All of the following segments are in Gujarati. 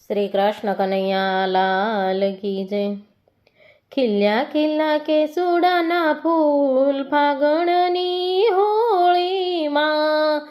શ્રી કૃષ્ણ કનૈયા લાલ કી જય। ખીલ્યા ખીલ્યા કેસુડાના ફૂલ ફાગણની હોળીમાં,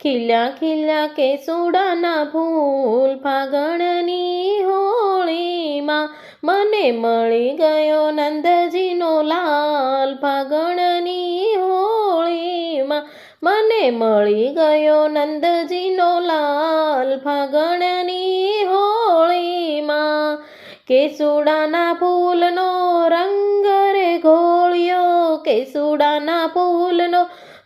ખીલ્યા ખીલ્યા કેસુડાના ફૂલ ફાગણની હોળીમાં, મને મળી ગયો નંદજીનો લાલ ફાગણની હોળીમાં, મને મળી ગયો નંદજીનો લાલ ફાગણની હોળીમાં। કેસુડાના ફૂલનો રંગ રે ઘોળિયો, કેસુડાના ફૂલનો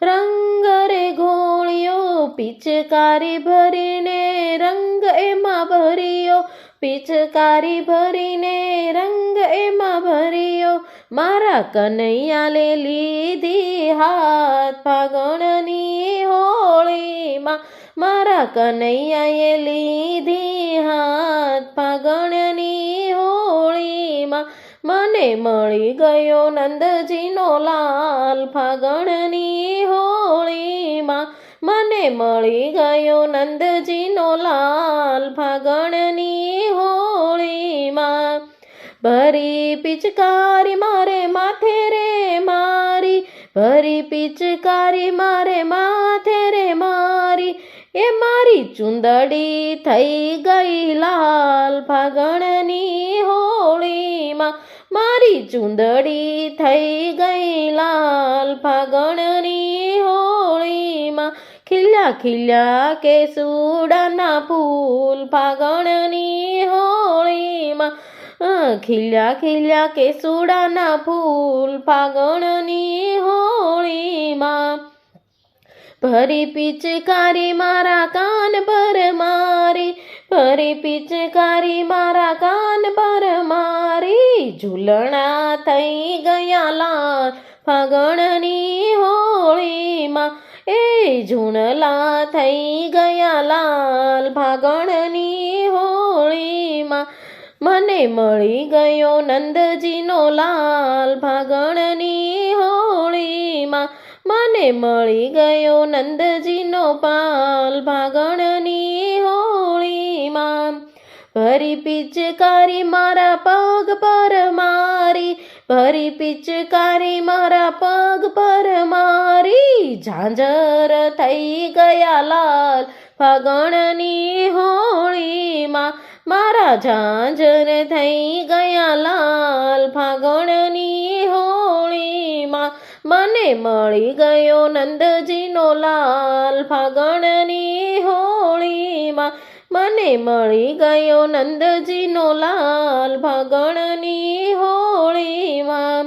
રંગ રે ઘોળિયો, પિચકારી ભરીને રંગ એમાં ભર્યો, પિચકારી ભરીને રંગ એમાં ભર્યો, મારા કનૈયાને લીધી હાથ ફાગણની હોળીમાં, મારા કનૈયાએ લીધી હાથ ફાગણની હોળીમાં, મને મળી ગયો નંદજીનો લાલ ફાગણની હોળીમાં, મને મળી ગયો નંદજીનો લાલ ફાગણની હોળીમાં। ભરી પિચકારી મારે માથે રે મારી, ભરી પિચકારી મારે માથે રે મારી, એ મારી ચુંદડી થઈ ગઈ લાલ ફાગણની હોળીમાં, મારી ચુંદડી થઈ ગઈ લાલ ફાગણની હોળીમાં। ખીલ્યા ખીલ્યા કેસુડાના ફૂલ ફાગણની હોળીમાં, ખીલ્યા ખીલ્યા કેસુડાના ફૂલ ફાગણની હોળીમાં। ભરી પિચકારી મારા કાન પર મારી, ભરી પિચકારી મારા કાન પર મારી, ઝૂલણા થઈ ગયા લાલ ફાગણની હોળીમાં, એ ઝૂણલા થઈ ગયા લાલ ફાગણની હોળીમાં, મને મળી ગયો નંદજીનો લાલ ફાગણની હોળીમાં, મને મળી ગયો નંદજીનો પાલ ફાગણની હોળીમાં। ભરી પિચકારી મારા પગ પર મારી, ભરી પિચકારી મારા પગ પર મારી, ઝાંઝર થઈ ગયા લાલ ફાગણની હોળીમાં, મારા ઝાંઝર થઈ ગયા લાલ ફાગણની હોળીમાં, મને મળી ગયો નંદજીનો લાલ ફાગણની હોળીમાં, મને મળી ગયો નંદજીનો લાલ ફાગણની હોળીમાં।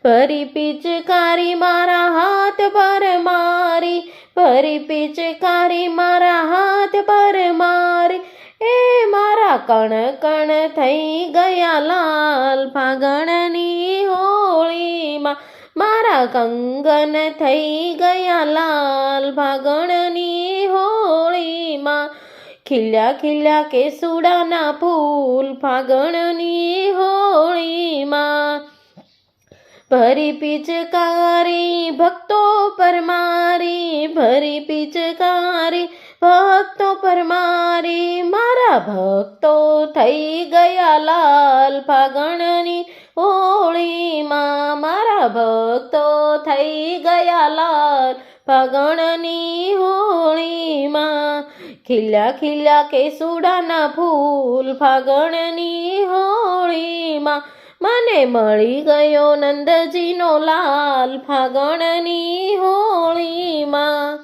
ભરી પિચકારી મારા હાથ પર મારી, ભરી પિચકારી મારા હાથ પર મારી, એ મારા કણ કણ થઈ ગયા લાલ ફાગણની હોળીમાં, મારા કંગન થઈ ગયા લાલ ફાગણની હોળીમાં। ખીલ્યા ખીલ્યા કેસુડાના ફૂલ ફાગણની હોળીમાં, ભરી પિચકારી ભક્તો પર મારી, ભરી પિચકારી ભક્તો પર મારી, મારા ભક્તો થઈ ગયા લાલ ફાગણની હોળીમાં, મારા ભક્તો થઈ ગયા લાલ ફાગણની હોળીમાં। ખીલ્યા ખીલ્યા કેસુડાના ફૂલ ફાગણની હોળીમાં, મને મળી ગયો નંદજીનો લાલ ફાગણની હોળીમાં।